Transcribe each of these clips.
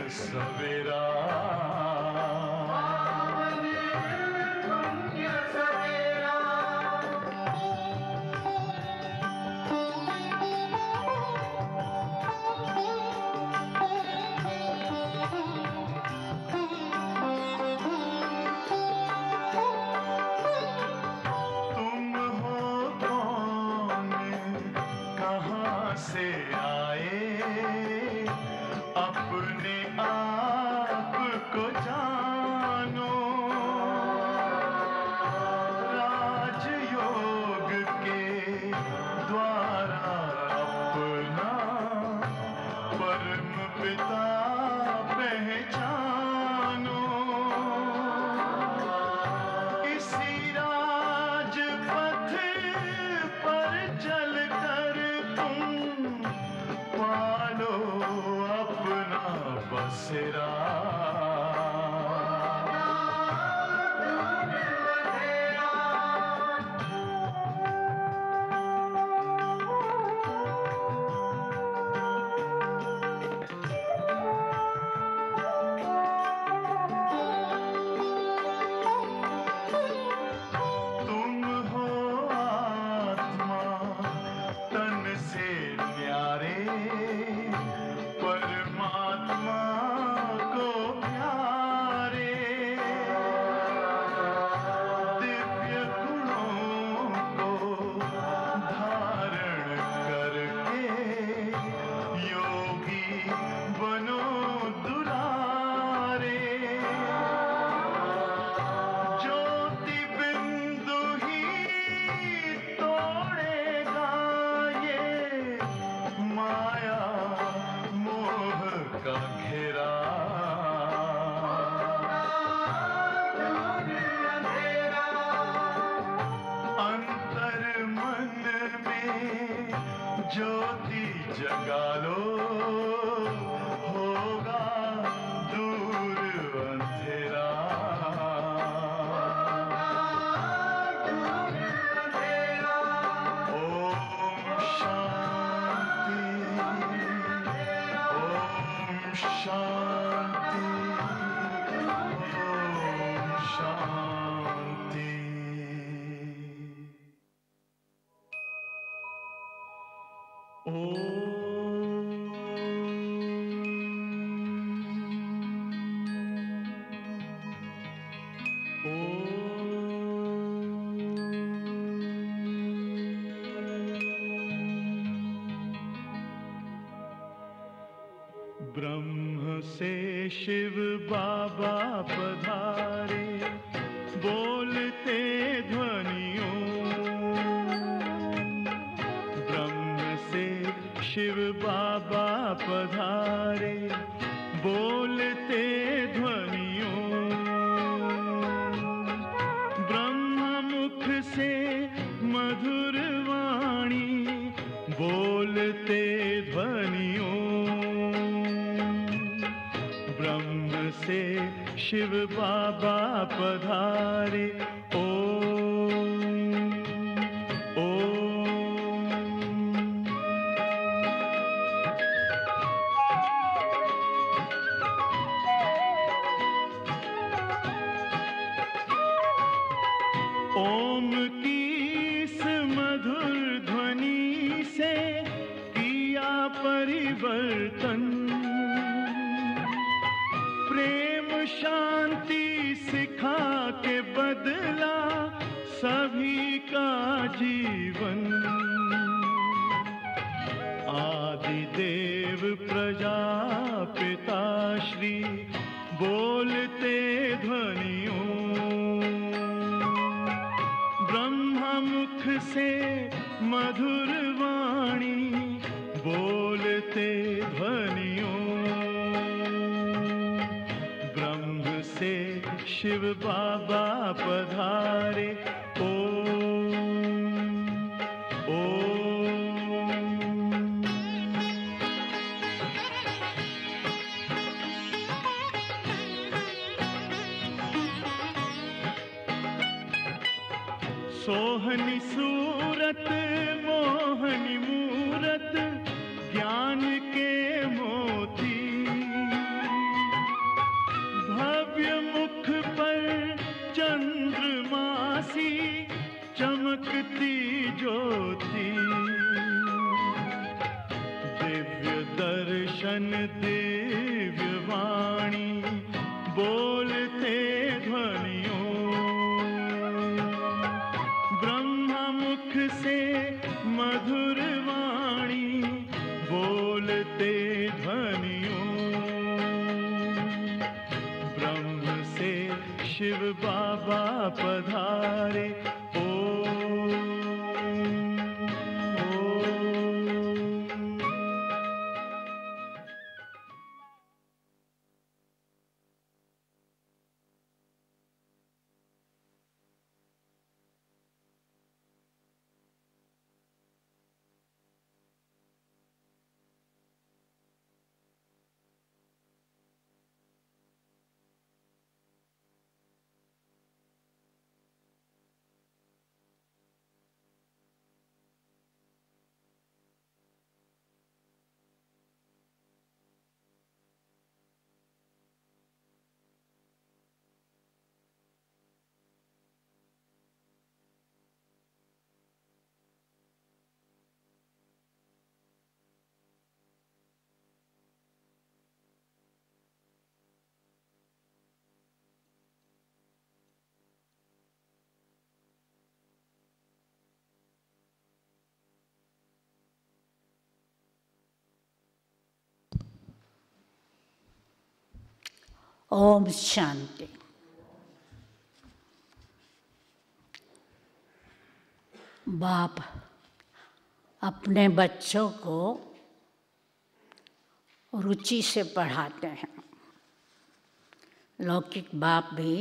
सवेरा। से आए अपने आप को जानो, राजयोग के द्वारा अपना परम पिता पहचानो। इसी राजपथ पर चलकर पालो अपना बसेरा। तुम हो आत्मा तन से न्यारे, परमात्मा को प्यारे। दिव्य गुणों को धारण करके योगी बनो दुलारे। ज्योति बिंदु ही तोड़ेगा ये माया मोह का घेरा। अंतर मन में ज्योति जगा लो, होगा दूर अंधेरा। ओम शांति, ओम शांति, ओम शांति। ब्रह्म से शिव बाबा पधारे, बोलते ध्वनियों। ब्रह्म से शिव बाबा पधारे, बोलते ध्वनियों। ब्रह्म मुख से मधुर वाणी, बोलते ध्वनियों। ब्रह्म से शिव बाबा पधारे, ओम ओम। ओम की इस मधुर ध्वनि से किया परिवर्तन। प्रेम शांति सिखा के बदला सभी का जीवन। आदिदेव प्रजापिता श्री बोलते ध्वनियों। ब्रह्मा मुख से मधुर वाणी, बोलते ध्वनियों। ब्रह्म से शिव बाबा पधारे, ओम ओम। सोहनी सूरत मोहनी मूरत, ज्ञान के मोती। दिव्य वाणी बोलते ध्वनियों, ब्रह्मा मुख से मधुर वाणी बोलते ध्वनियों, ब्रह्म से शिव बाबा पधारे। ओम शांति। बाप अपने बच्चों को रुचि से पढ़ाते हैं। लौकिक बाप भी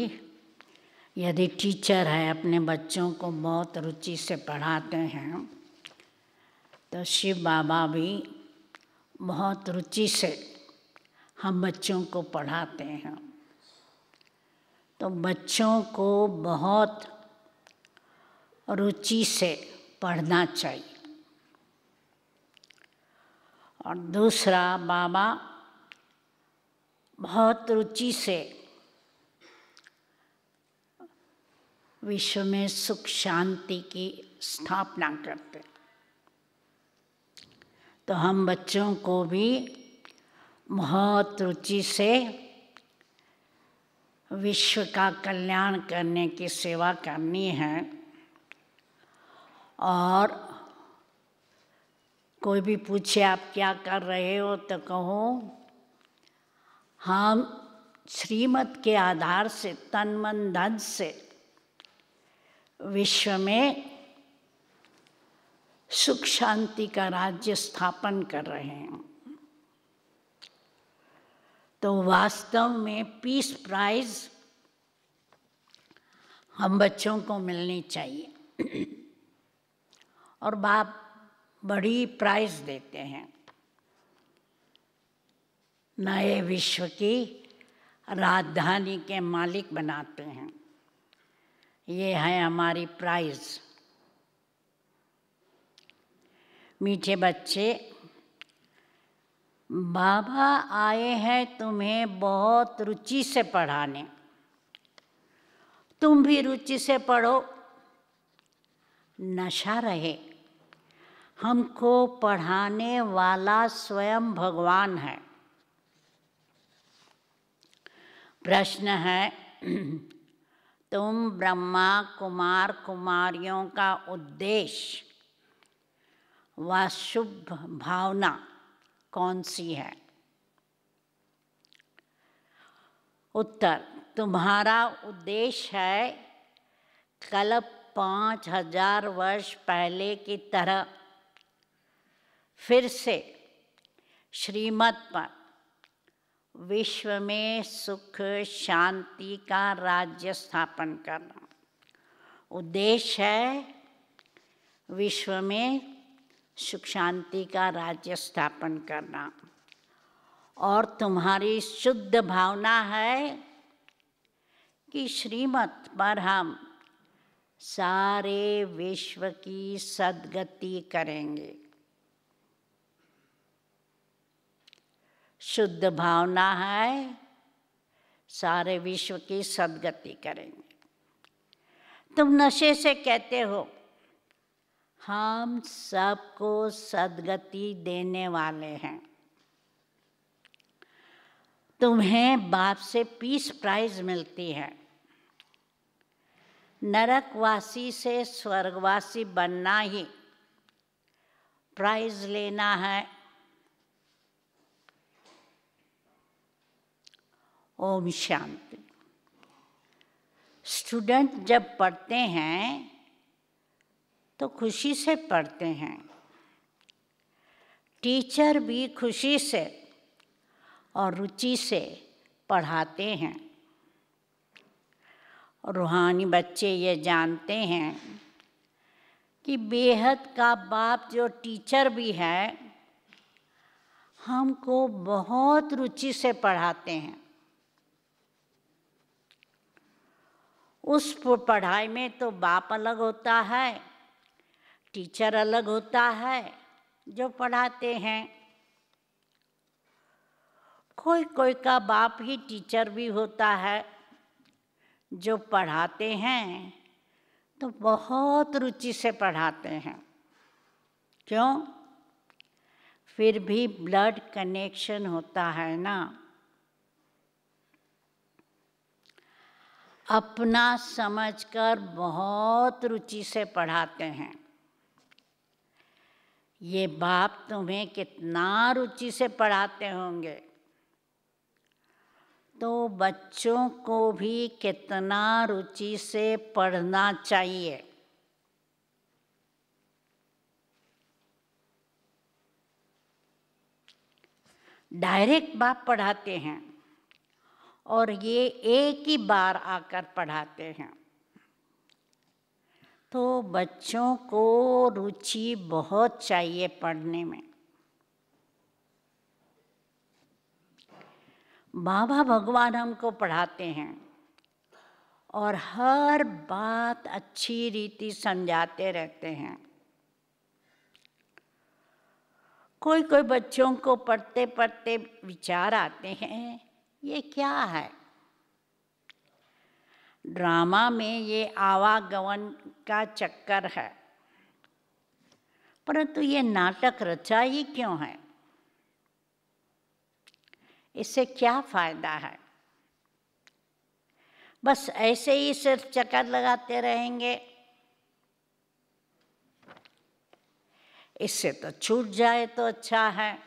यदि टीचर है, अपने बच्चों को बहुत रुचि से पढ़ाते हैं, तो शिव बाबा भी बहुत रुचि से हम बच्चों को पढ़ाते हैं। तो बच्चों को बहुत रुचि से पढ़ना चाहिए। और दूसरा, बाबा बहुत रुचि से विश्व में सुख शांति की स्थापना करते। तो हम बच्चों को भी बहुत रुचि से विश्व का कल्याण करने की सेवा करनी है। और कोई भी पूछे आप क्या कर रहे हो, तो कहो हम श्रीमत के आधार से तन मन धन से विश्व में सुख शांति का राज्य स्थापन कर रहे हैं। तो वास्तव में पीस प्राइज हम बच्चों को मिलनी चाहिए। और बाप बड़ी प्राइज देते हैं। नए विश्व की राजधानी के मालिक बनाते हैं। ये है हमारी प्राइज। मीठे बच्चे, बाबा आए हैं तुम्हें बहुत रुचि से पढ़ाने। तुम भी रुचि से पढ़ो, नशा रहे। हमको पढ़ाने वाला स्वयं भगवान है। प्रश्न है, तुम ब्रह्मा कुमार कुमारियों का उद्देश्य व शुभ भावना कौन सी है? उत्तर, तुम्हारा उद्देश्य है कल्प 5000 वर्ष पहले की तरह फिर से श्रीमत पर विश्व में सुख शांति का राज्य स्थापन करना। उद्देश्य है विश्व में सुख शांति का राज्य स्थापन करना। और तुम्हारी शुद्ध भावना है कि श्रीमत पर हम सारे विश्व की सद्गति करेंगे। शुद्ध भावना है सारे विश्व की सद्गति करेंगे। तुम नशे से कहते हो हम सबको सद्गति देने वाले हैं। तुम्हें बाप से पीस प्राइज मिलती है। नरकवासी से स्वर्गवासी बनना ही प्राइज लेना है। ओम शांति। स्टूडेंट जब पढ़ते हैं तो खुशी से पढ़ते हैं, टीचर भी खुशी से और रुचि से पढ़ाते हैं। रूहानी बच्चे ये जानते हैं कि बेहद का बाप जो टीचर भी है, हमको बहुत रुचि से पढ़ाते हैं। उस पढ़ाई में तो बाप अलग होता है, टीचर अलग होता है जो पढ़ाते हैं। कोई कोई का बाप ही टीचर भी होता है जो पढ़ाते हैं, तो बहुत रुचि से पढ़ाते हैं। क्यों? फिर भी ब्लड कनेक्शन होता है ना। अपना समझकर बहुत रुचि से पढ़ाते हैं। ये बाप तुम्हें कितना रुचि से पढ़ाते होंगे, तो बच्चों को भी कितना रुचि से पढ़ना चाहिए। डायरेक्ट बाप पढ़ाते हैं और ये एक ही बार आकर पढ़ाते हैं, तो बच्चों को रुचि बहुत चाहिए पढ़ने में। बाबा भगवान हमको पढ़ाते हैं और हर बात अच्छी रीति समझाते रहते हैं। कोई कोई बच्चों को पढ़ते पढ़ते विचार आते हैं, ये क्या है? ड्रामा में ये आवागमन का चक्कर है, परंतु ये नाटक रचा ही क्यों है? इससे क्या फायदा है? बस ऐसे ही सिर्फ चक्कर लगाते रहेंगे, इससे तो छूट जाए तो अच्छा है।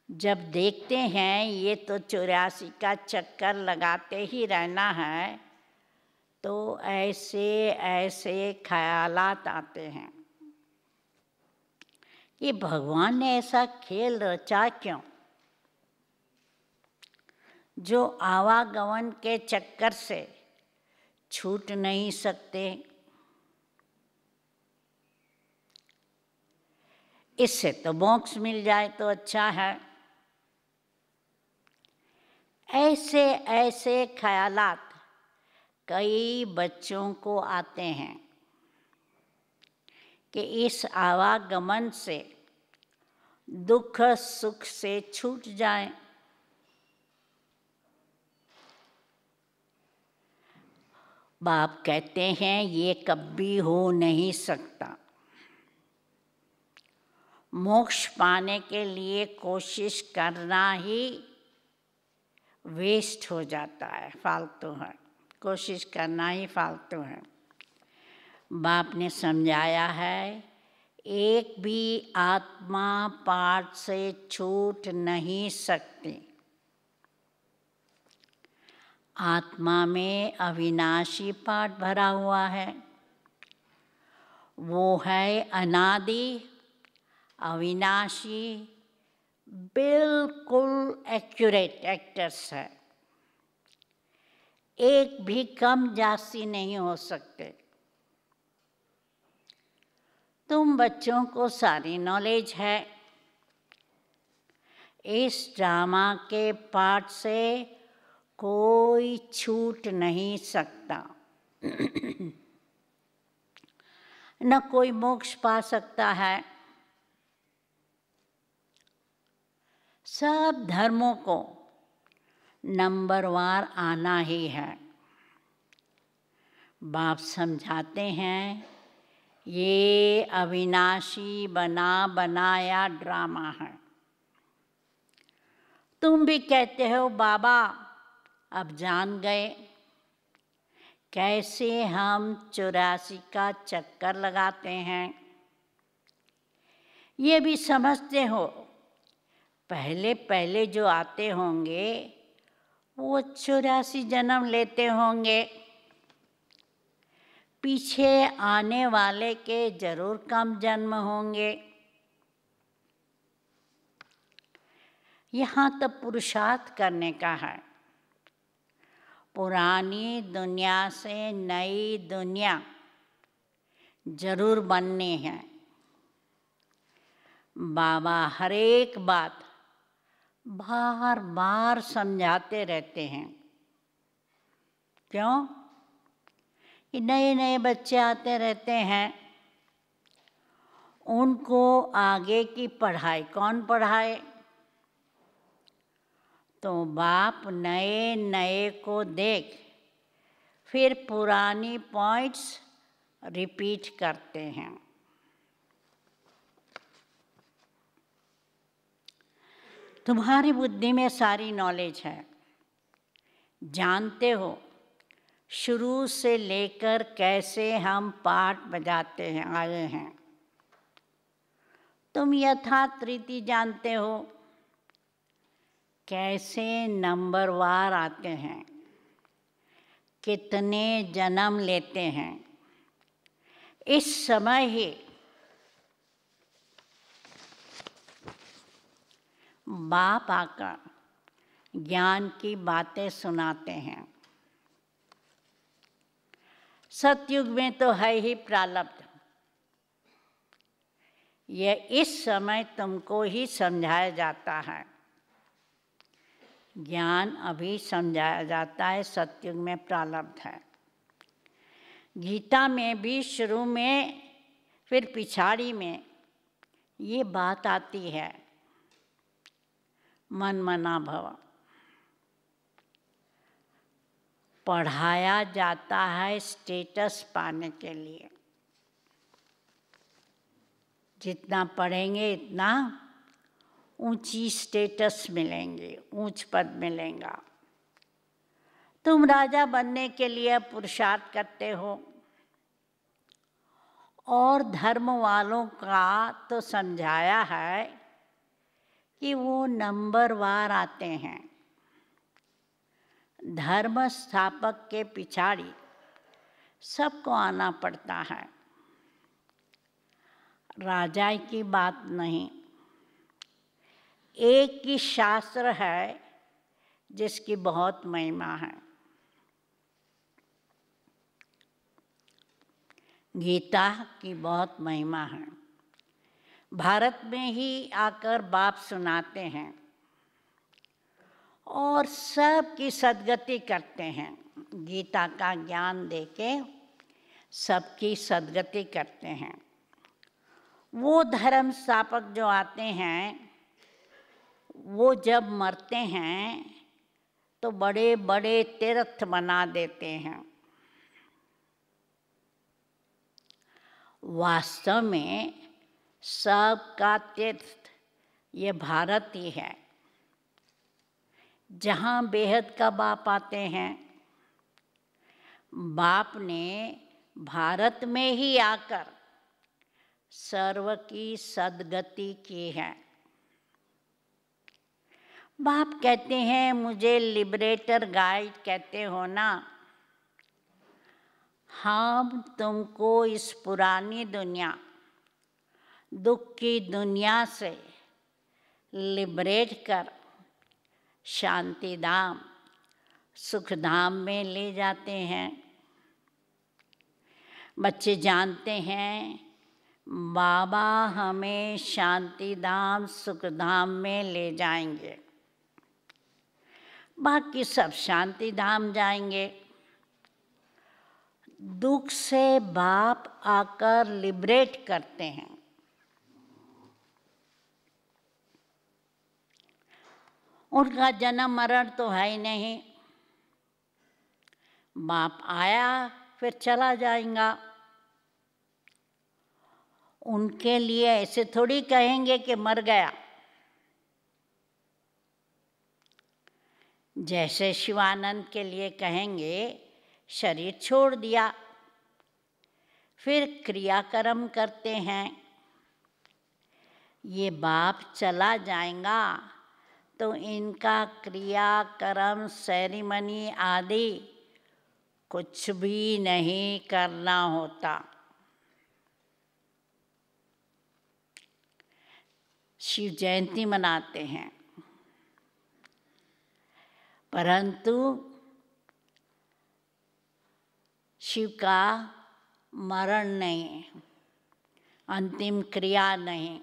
जब देखते हैं ये तो 84 का चक्कर लगाते ही रहना है, तो ऐसे ऐसे ख्यालात आते हैं कि भगवान ने ऐसा खेल रचा क्यों, जो आवागमन के चक्कर से छूट नहीं सकते। इससे तो मोक्ष मिल जाए तो अच्छा है। ऐसे ऐसे ख्यालात कई बच्चों को आते हैं कि इस आवागमन से दुख सुख से छूट जाए। बाप कहते हैं ये कभी हो नहीं सकता। मोक्ष पाने के लिए कोशिश करना ही वेस्ट हो जाता है, फालतू है। कोशिश करना ही फालतू है। बाप ने समझाया है, एक भी आत्मा पाठ से छूट नहीं सकती। आत्मा में अविनाशी पाठ भरा हुआ है, वो है अनादि अविनाशी, बिल्कुल एक्यूरेट एक्टर्स है। एक भी कम जास्ती नहीं हो सकते। तुम बच्चों को सारी नॉलेज है। इस ड्रामा के पाठ से कोई छूट नहीं सकता। न कोई मोक्ष पा सकता है। सब धर्मों को नंबरवार आना ही है। बाप समझाते हैं, ये अविनाशी बना बनाया ड्रामा है। तुम भी कहते हो बाबा अब जान गए कैसे हम 84 का चक्कर लगाते हैं। ये भी समझते हो पहले पहले जो आते होंगे वो 84 जन्म लेते होंगे, पीछे आने वाले के जरूर कम जन्म होंगे। यहाँ तो पुरुषार्थ करने का है। पुरानी दुनिया से नई दुनिया जरूर बननी है। बाबा हर एक बात बार बार समझाते रहते हैं। क्यों? कि नए नए बच्चे आते रहते हैं, उनको आगे की पढ़ाई कौन पढ़ाए? तो बाप नए नए को देख फिर पुरानी पॉइंट्स रिपीट करते हैं। तुम्हारी बुद्धि में सारी नॉलेज है, जानते हो शुरू से लेकर कैसे हम पाठ बजाते हैं आए हैं। तुम यथार्थ रीति जानते हो कैसे नंबरवार आते हैं, कितने जन्म लेते हैं। इस समय ही बाप आकर ज्ञान की बातें सुनाते हैं। सतयुग में तो है ही प्रारब्ध, यह इस समय तुमको ही समझाया जाता है। ज्ञान अभी समझाया जाता है, सतयुग में प्रारब्ध है। गीता में भी शुरू में फिर पिछाड़ी में ये बात आती है, मन मना भव। पढ़ाया जाता है स्टेटस पाने के लिए। जितना पढ़ेंगे इतना ऊंची स्टेटस मिलेंगे, ऊंच पद मिलेगा। तुम राजा बनने के लिए पुरुषार्थ करते हो, और धर्म वालों का तो समझाया है कि वो नंबरवार आते हैं। धर्म स्थापक के पिछाड़ी सबको आना पड़ता है, राजा की बात नहीं। एक ही शास्त्र है जिसकी बहुत महिमा है, गीता की बहुत महिमा है। भारत में ही आकर बाप सुनाते हैं और सबकी सद्गति करते हैं। गीता का ज्ञान देके सबकी सद्गति करते हैं। वो धर्म स्थापक जो आते हैं वो जब मरते हैं तो बड़े बड़े तीर्थ बना देते हैं। वास्तव में सबका तीर्थ ये भारत ही है, जहाँ बेहद का बाप आते हैं। बाप ने भारत में ही आकर सर्व की सद्गति की है। बाप कहते हैं मुझे लिबरेटर गाइड कहते हो ना, हम तुमको इस पुरानी दुनिया दुख की दुनिया से लिबरेट कर शांति धाम सुख धाम में ले जाते हैं। बच्चे जानते हैं बाबा हमें शांति धाम सुख धाम में ले जाएंगे, बाकी सब शांति धाम जाएंगे। दुख से बाप आकर लिबरेट करते हैं। उनका जन्म मरण तो है ही नहीं, बाप आया फिर चला जाएगा। उनके लिए ऐसे थोड़ी कहेंगे कि मर गया। जैसे शिवानंद के लिए कहेंगे शरीर छोड़ दिया, फिर क्रियाकर्म करते हैं। ये बाप चला जाएगा तो इनका क्रियाकर्म सेरेमनी आदि कुछ भी नहीं करना होता। शिव जयंती मनाते हैं, परंतु शिव का मरण नहीं, अंतिम क्रिया नहीं।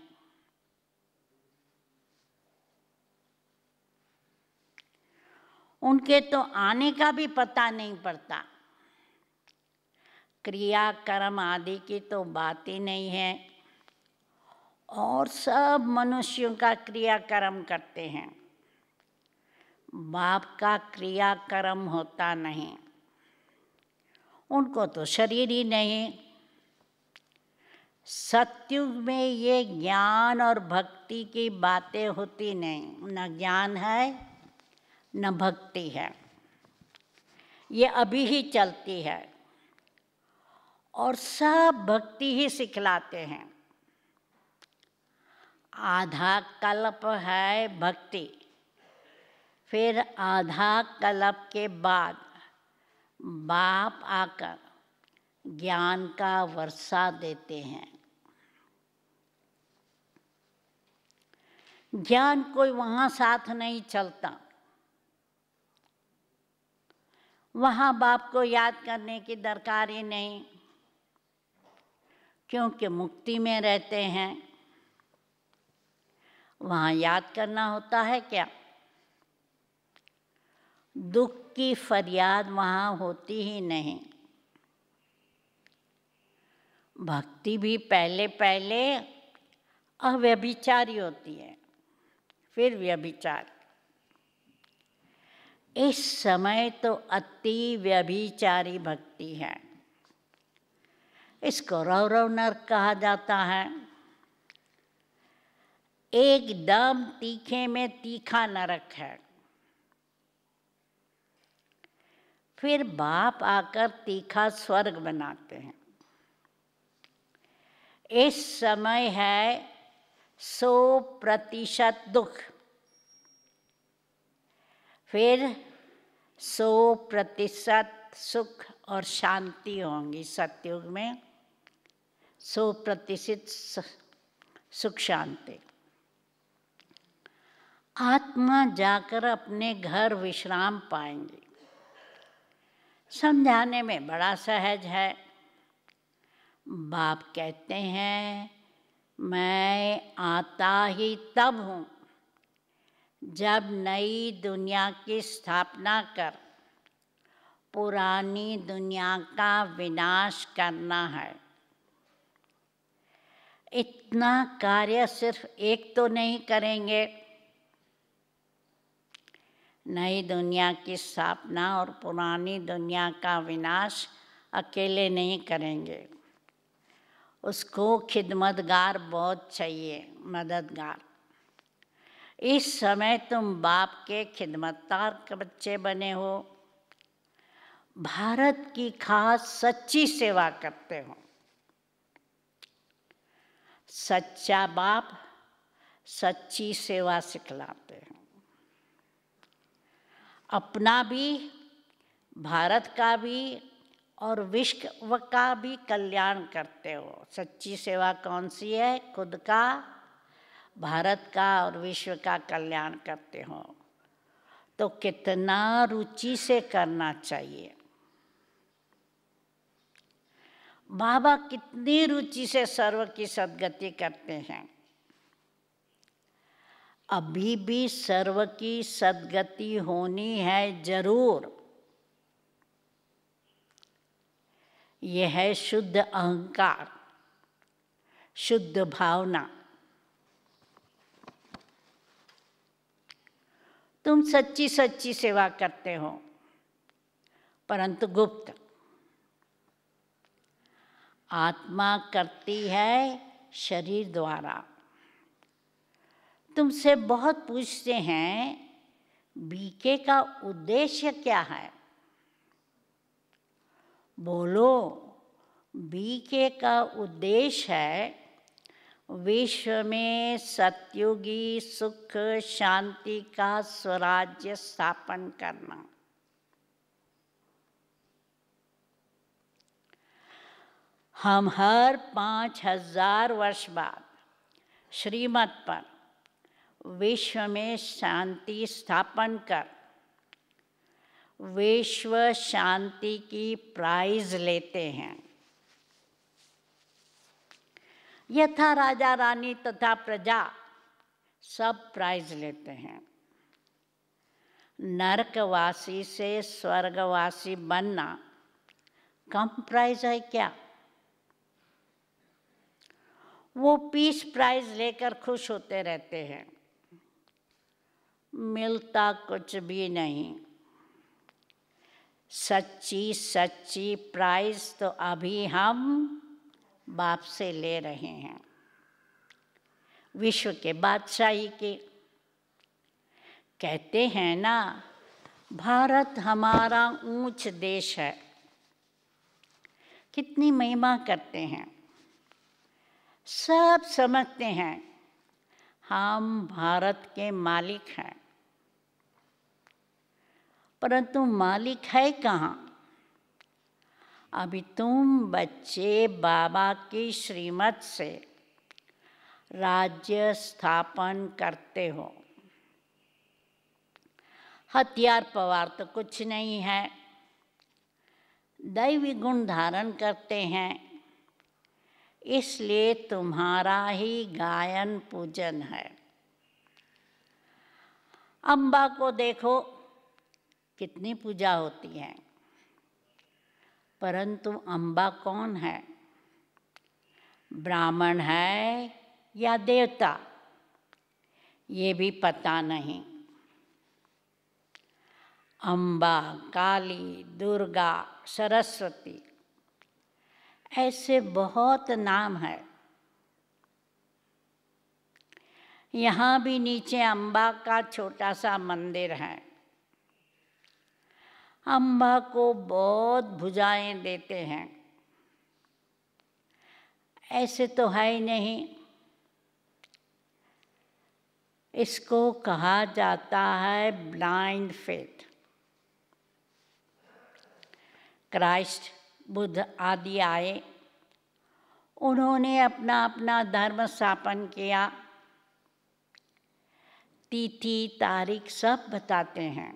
उनके तो आने का भी पता नहीं पड़ता, क्रियाकर्म आदि की तो बात ही नहीं है, और सब मनुष्यों का क्रियाकर्म करते हैं। बाप का क्रियाकर्म होता नहीं, उनको तो शरीर ही नहीं। सतयुग में ये ज्ञान और भक्ति की बातें होती नहीं, न ज्ञान है न भक्ति है, ये अभी ही चलती है, और सब भक्ति ही सिखलाते हैं। आधा कल्प है भक्ति, फिर आधा कल्प के बाद बाप आकर ज्ञान का वर्षा देते हैं। ज्ञान कोई वहाँ साथ नहीं चलता, वहाँ बाप को याद करने की दरकार ही नहीं, क्योंकि मुक्ति में रहते हैं। वहाँ याद करना होता है क्या? दुख की फरियाद वहाँ होती ही नहीं। भक्ति भी पहले पहले अव्यभिचारी होती है, फिर व्यभिचार। इस समय तो अति व्यभिचारी भक्ति है, इसको रौरव नरक कहा जाता है। एकदम तीखे में तीखा नरक है। फिर बाप आकर तीखा स्वर्ग बनाते हैं। इस समय है 100% दुख, फिर 100% सुख और शांति होंगी। सतयुग में 100% सुख शांति। आत्मा जाकर अपने घर विश्राम पाएंगे। समझाने में बड़ा सहज है। बाप कहते हैं मैं आता ही तब हूँ जब नई दुनिया की स्थापना कर पुरानी दुनिया का विनाश करना है। इतना कार्य सिर्फ एक तो नहीं करेंगे। नई दुनिया की स्थापना और पुरानी दुनिया का विनाश अकेले नहीं करेंगे, उसको खिदमतगार बहुत चाहिए, मददगार। इस समय तुम बाप के खिदमतगार के बच्चे बने हो, भारत की खास सच्ची सेवा करते हो। सच्चा बाप सच्ची सेवा सिखलाते हैं। अपना भी, भारत का भी और विश्व का भी कल्याण करते हो। सच्ची सेवा कौन सी है? खुद का, भारत का और विश्व का कल्याण करते हो। तो कितना रुचि से करना चाहिए। बाबा कितनी रुचि से सर्व की सद्गति करते हैं। अभी भी सर्व की सद्गति होनी है जरूर। यह है शुद्ध अहंकार, शुद्ध भावना। तुम सच्ची सच्ची सेवा करते हो, परंतु गुप्त। आत्मा करती है शरीर द्वारा। तुमसे बहुत पूछते हैं बीके का उद्देश्य क्या है? बोलो। बीके का उद्देश्य है विश्व में सतयुगी सुख शांति का स्वराज्य स्थापन करना। हम हर 5000 वर्ष बाद श्रीमत पर विश्व में शांति स्थापन कर विश्व शांति की प्राइज लेते हैं। यथा राजा रानी तथा प्रजा सब प्राइज लेते हैं। नरकवासी से स्वर्गवासी बनना कम प्राइज है क्या? वो पीस प्राइज लेकर खुश होते रहते हैं, मिलता कुछ भी नहीं। सच्ची सच्ची प्राइज तो अभी हम बाप से ले रहे हैं, विश्व के बादशाही के। कहते हैं ना, भारत हमारा ऊंच देश है। कितनी महिमा करते हैं। सब समझते हैं हम भारत के मालिक हैं, परंतु मालिक है कहाँ? अभी तुम बच्चे बाबा की श्रीमत से राज्य स्थापन करते हो। हथियार पवार तो कुछ नहीं है, दैवी गुण धारण करते हैं, इसलिए तुम्हारा ही गायन पूजन है। अम्बा को देखो, कितनी पूजा होती है, परंतु अम्बा कौन है? ब्राह्मण है या देवता, ये भी पता नहीं। अम्बा, काली, दुर्गा, सरस्वती, ऐसे बहुत नाम है। यहाँ भी नीचे अम्बा का छोटा सा मंदिर है। अम्बा को बहुत भुजाएं देते हैं, ऐसे तो है ही नहीं। इसको कहा जाता है ब्लाइंड फेथ। क्राइस्ट, बुद्ध आदि आए, उन्होंने अपना अपना धर्म स्थापन किया, तिथि तारीख सब बताते हैं।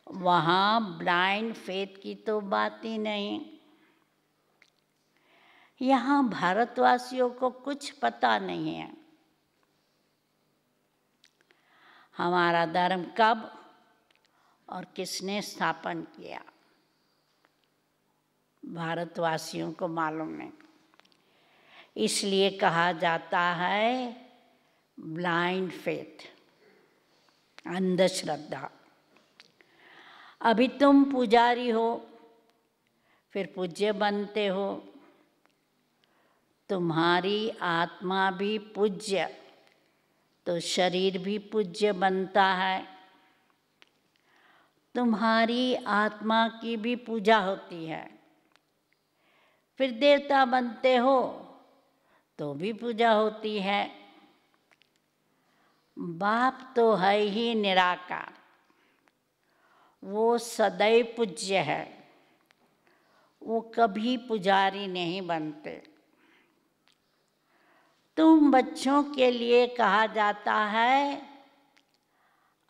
वहाँ ब्लाइंड फेथ की तो बात ही नहीं। यहाँ भारतवासियों को कुछ पता नहीं है हमारा धर्म कब और किसने स्थापन किया, भारतवासियों को मालूम नहीं। इसलिए कहा जाता है ब्लाइंड फेथ, अंधश्रद्धा। अभी तुम पुजारी हो, फिर पूज्य बनते हो। तुम्हारी आत्मा भी पूज्य, तो शरीर भी पूज्य बनता है। तुम्हारी आत्मा की भी पूजा होती है, फिर देवता बनते हो तो भी पूजा होती है। बाप तो है ही निराकार, वो सदैव पूज्य है, वो कभी पुजारी नहीं बनते। तुम बच्चों के लिए कहा जाता है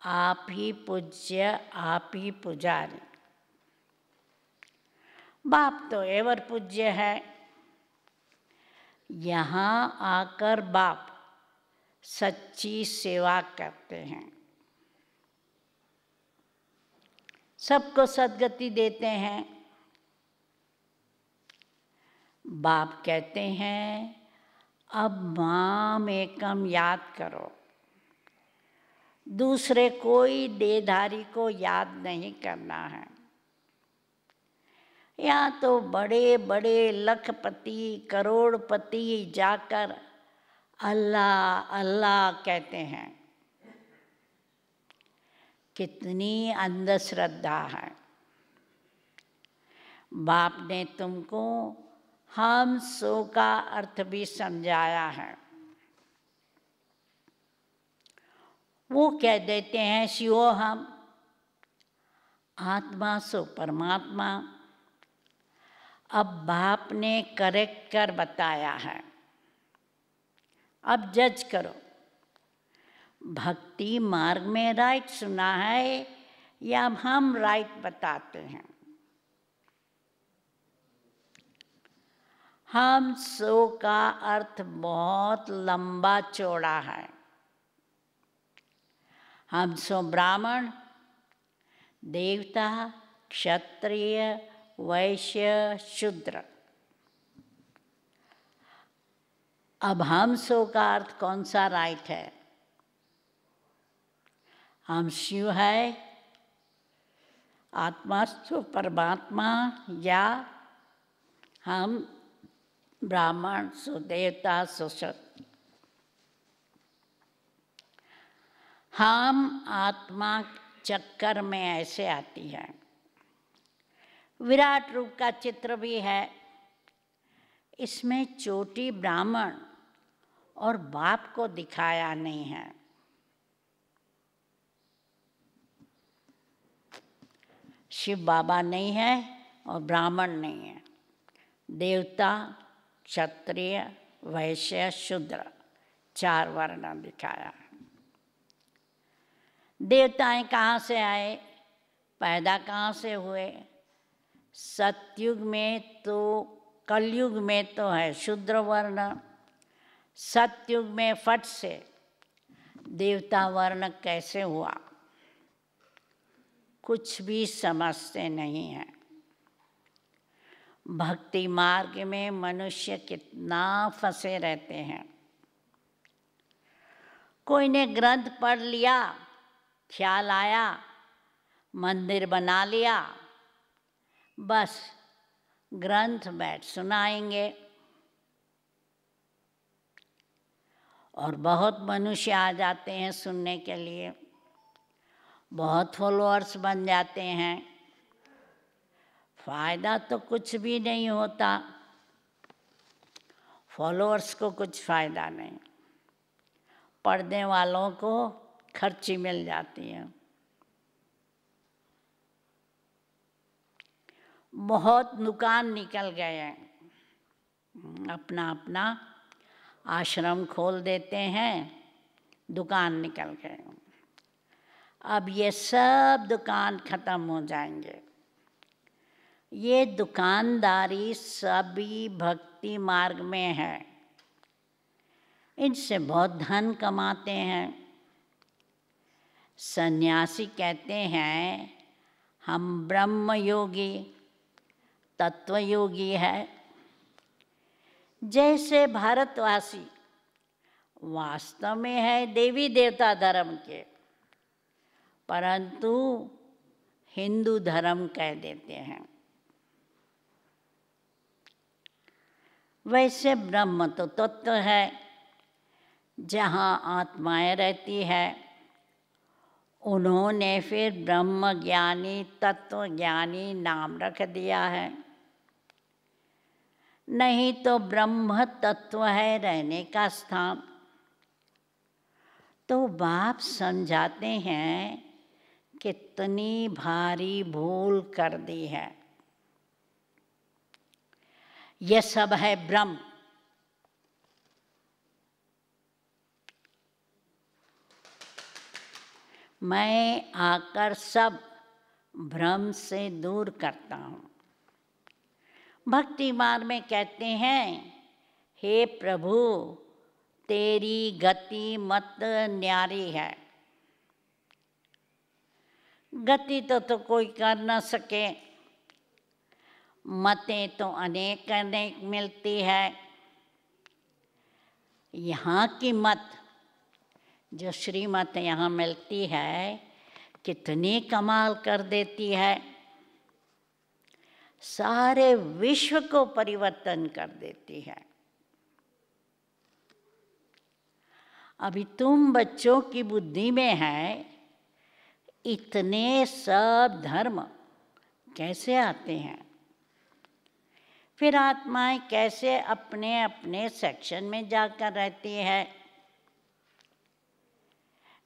आप ही पूज्य, आप ही पुजारी। बाप तो एवर पूज्य है। यहाँ आकर बाप सच्ची सेवा करते हैं, सबको सद्गति देते हैं। बाप कहते हैं अब माम एकम याद करो, दूसरे कोई देहधारी को याद नहीं करना है। यहाँ तो बड़े बड़े लखपति करोड़पति जाकर अल्लाह अल्लाह कहते हैं, कितनी अंधश्रद्धा है। बाप ने तुमको हम सो का अर्थ भी समझाया है। वो कह देते हैं शिवो हम, आत्मा सो परमात्मा। अब बाप ने करेक्ट कर बताया है, अब जज करो, भक्ति मार्ग में राइट सुना है या हम राइट बताते हैं। हम सो का अर्थ बहुत लंबा चौड़ा है। हम सो ब्राह्मण, देवता, क्षत्रिय, वैश्य, शूद्र। अब हम सो का अर्थ कौन सा राइट है? हम शिव है, आत्मा सो परमात्मा, या हम ब्राह्मण सो देवता सो शूद्र। हम आत्मा चक्कर में ऐसे आती है। विराट रूप का चित्र भी है, इसमें चोटी ब्राह्मण और बाप को दिखाया नहीं है। शिव बाबा नहीं है और ब्राह्मण नहीं है, देवता, क्षत्रिय, वैश्य, शूद्र, 4 वर्ण दिखाया। देवताएं कहाँ से आए, पैदा कहाँ से हुए? सतयुग में तो, कलयुग में तो है शूद्र वर्ण, सतयुग में फट से देवता वर्ण कैसे हुआ? कुछ भी समझते नहीं है। भक्ति मार्ग में मनुष्य कितना फंसे रहते हैं। कोई ने ग्रंथ पढ़ लिया, ख्याल आया, मंदिर बना लिया, बस ग्रंथ बैठ सुनाएंगे। और बहुत मनुष्य आ जाते हैं सुनने के लिए, बहुत फॉलोअर्स बन जाते हैं, फायदा तो कुछ भी नहीं होता। फॉलोअर्स को कुछ फायदा नहीं, पढ़ने वालों को खर्ची मिल जाती है। बहुत दुकान निकल गए हैं, अपना अपना आश्रम खोल देते हैं, दुकान निकल गए। अब ये सब दुकान खत्म हो जाएंगे। ये दुकानदारी सभी भक्ति मार्ग में है, इनसे बहुत धन कमाते हैं। सन्यासी कहते हैं हम ब्रह्म योगी, तत्व योगी है। जैसे भारतवासी वास्तव में है देवी देवता धर्म के, परंतु हिंदू धर्म कह देते हैं। वैसे ब्रह्म तो तत्व है, जहाँ आत्माएं रहती है। उन्होंने फिर ब्रह्म ज्ञानी, तत्व ज्ञानी नाम रख दिया है। नहीं तो ब्रह्म तत्व है रहने का स्थान। तो बाप समझाते हैं कितनी भारी भूल कर दी है। यह सब है ब्रह्म। मैं आकर सब भ्रम से दूर करता हूँ। भक्ति मार्ग में कहते हैं हे प्रभु तेरी गति मत न्यारी है। गति तो कोई कर न सके, मतें तो अनेक अनेक मिलती है। यहाँ की मत जो श्रीमत यहाँ मिलती है कितनी कमाल कर देती है, सारे विश्व को परिवर्तन कर देती है। अभी तुम बच्चों की बुद्धि में है इतने सब धर्म कैसे आते हैं? फिर आत्माएं कैसे अपने अपने सेक्शन में जाकर रहती है?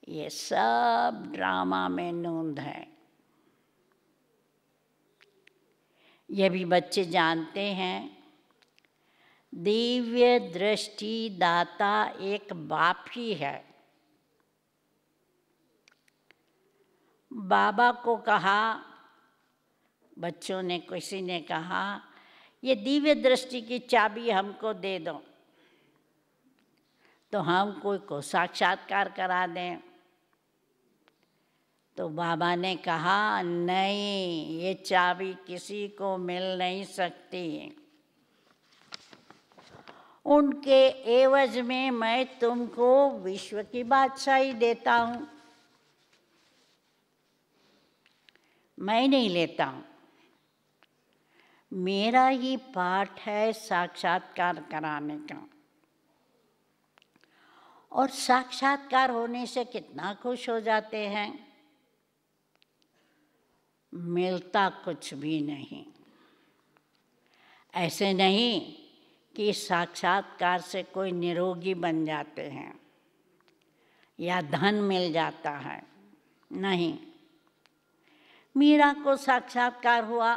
ये सब ड्रामा में नूंद है। ये भी बच्चे जानते हैं, दिव्य दृष्टि दाता एक बाप ही है। बाबा को कहा, बच्चों ने, किसी ने कहा, ये दिव्य दृष्टि की चाबी हमको दे दो तो हम कोई को साक्षात्कार करा दें। तो बाबा ने कहा, नहीं, ये चाबी किसी को मिल नहीं सकती। उनके एवज में मैं तुमको विश्व की बादशाही देता हूँ, मैं नहीं लेता हूँ। मेरा ही पाठ है साक्षात्कार कराने का। और साक्षात्कार होने से कितना खुश हो जाते हैं। मिलता कुछ भी नहीं। ऐसे नहीं कि साक्षात्कार से कोई निरोगी बन जाते हैं या धन मिल जाता है, नहीं। मीरा को साक्षात्कार हुआ,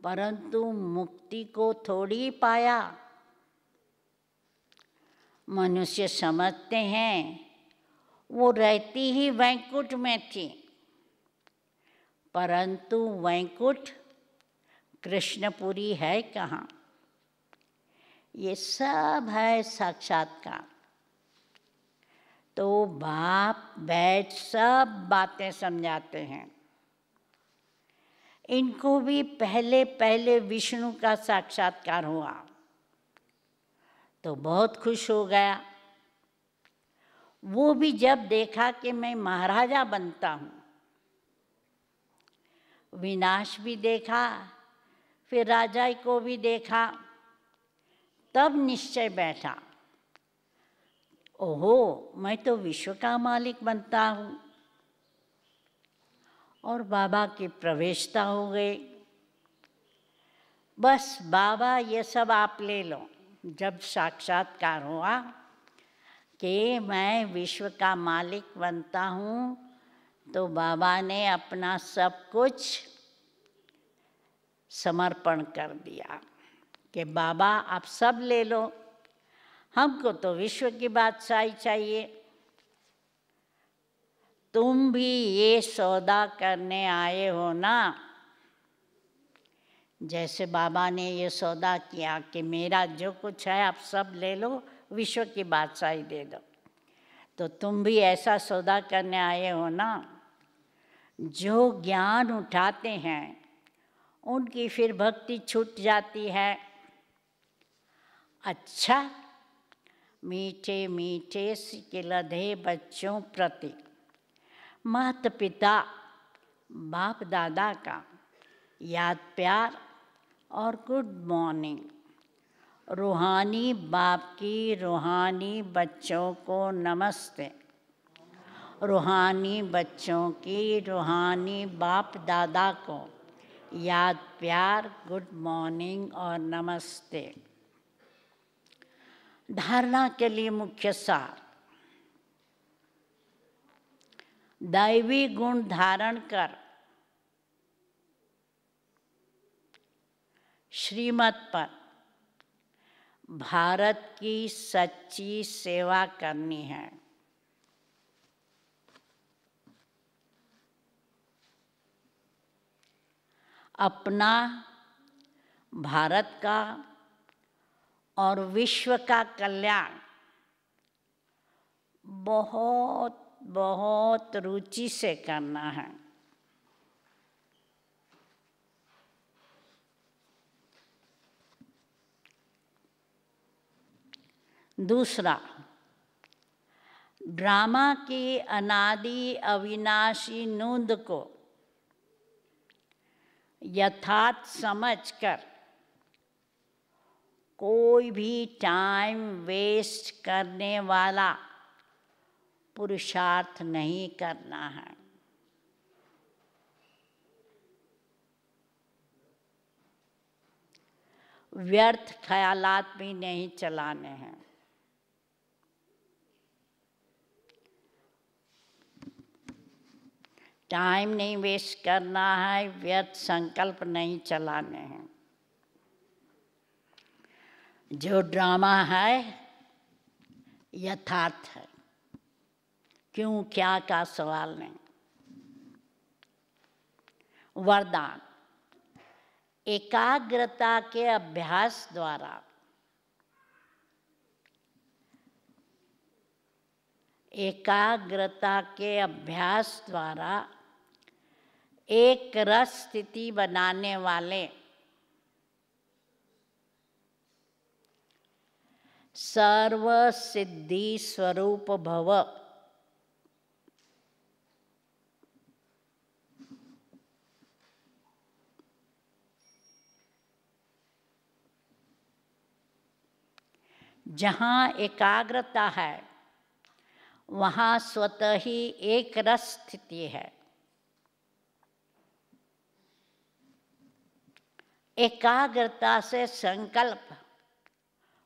परंतु मुक्ति को थोड़ी पाया। मनुष्य समझते हैं वो रहती ही वैकुंठ में थी, परंतु वैकुंठ कृष्णपुरी है कहाँ? ये सब है साक्षात्कार। तो बाप बैठ सब बातें समझाते हैं। इनको भी पहले पहले विष्णु का साक्षात्कार हुआ तो बहुत खुश हो गया। वो भी जब देखा कि मैं महाराजा बनता हूँ, विनाश भी देखा, फिर राजा को भी देखा, तब निश्चय बैठा, ओहो, मैं तो विश्व का मालिक बनता हूँ। और बाबा की प्रवेशता हो गई। बस बाबा ये सब आप ले लो। जब साक्षात्कार हुआ कि मैं विश्व का मालिक बनता हूँ, तो बाबा ने अपना सब कुछ समर्पण कर दिया कि बाबा आप सब ले लो, हमको तो विश्व की बादशाही चाहिए। तुम भी ये सौदा करने आए हो ना। जैसे बाबा ने ये सौदा किया कि मेरा जो कुछ है आप सब ले लो, विश्व की बादशाही दे दो, तो तुम भी ऐसा सौदा करने आए हो ना। जो ज्ञान उठाते हैं उनकी फिर भक्ति छूट जाती है। अच्छा, मीठे मीठे सिलधे बच्चों प्रति माता पिता बाप दादा का याद प्यार और गुड मॉर्निंग। रूहानी बाप की रूहानी बच्चों को नमस्ते। रूहानी बच्चों की रूहानी बाप दादा को याद प्यार, गुड मॉर्निंग और नमस्ते। धारणा के लिए मुख्य सार, दैवी गुण धारण कर श्रीमत पर भारत की सच्ची सेवा करनी है। अपना, भारत का और विश्व का कल्याण बहुत बहुत रुचि से करना है। दूसरा, ड्रामा की अनादि अविनाशी नूंद को यथार्थ समझकर कोई भी टाइम वेस्ट करने वाला पुरुषार्थ नहीं करना है। व्यर्थ ख्यालात भी नहीं चलाने हैं। टाइम नहीं वेस्ट करना है, व्यर्थ संकल्प नहीं चलाने हैं। जो ड्रामा है यथार्थ है, क्यों क्या का सवाल नहीं। वरदान, एकाग्रता के अभ्यास द्वारा एक रस स्थिति बनाने वाले सर्व सिद्धि स्वरूप भव जहाँ एकाग्रता है वहाँ स्वतः ही एक रस स्थिति है। एकाग्रता से संकल्प,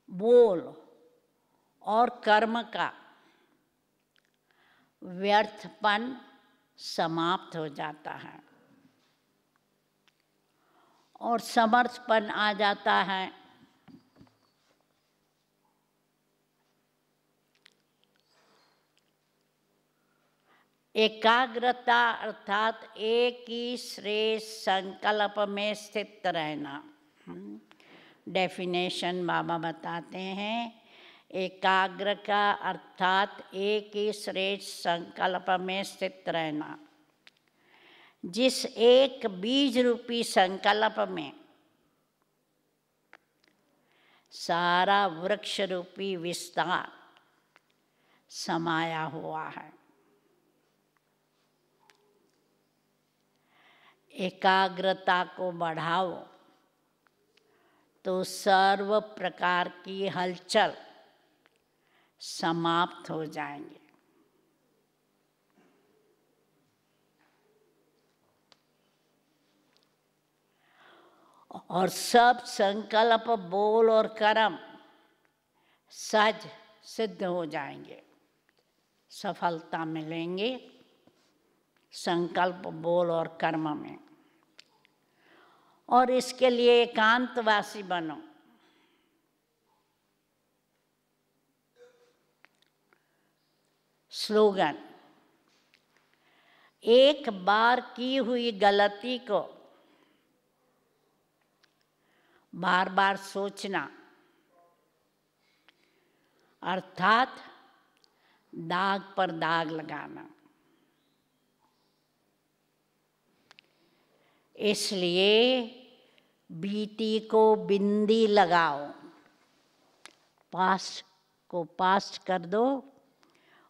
बोल और कर्म का व्यर्थपन समाप्त हो जाता है और समर्थपन आ जाता है। एकाग्रता अर्थात एक ही श्रेष्ठ संकल्प में स्थित रहना। डेफिनेशन बाबा बताते हैं, एकाग्र का अर्थात एक ही श्रेष्ठ संकल्प में स्थित रहना। जिस एक बीज रूपी संकल्प में सारा वृक्ष रूपी विस्तार समाया हुआ है। एकाग्रता को बढ़ाओ तो सर्व प्रकार की हलचल समाप्त हो जाएंगे। और सब संकल्प, बोल और कर्म सहज सिद्ध हो जाएंगे। सफलता मिलेंगे संकल्प, बोल और कर्म में। और इसके लिए एकांतवासी बनो। स्लोगन, एक बार की हुई गलती को बार बार सोचना अर्थात दाग पर दाग लगाना। इसलिए बीती को बिंदी लगाओ, पास्ट को पास्ट कर दो,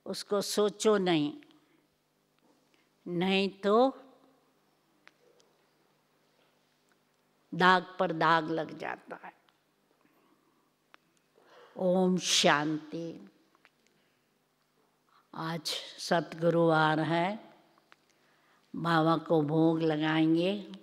उसको सोचो नहीं, नहीं तो दाग पर दाग लग जाता है। ओम शांति। आज सतगुरुवार है, बाबा को भोग लगाएंगे।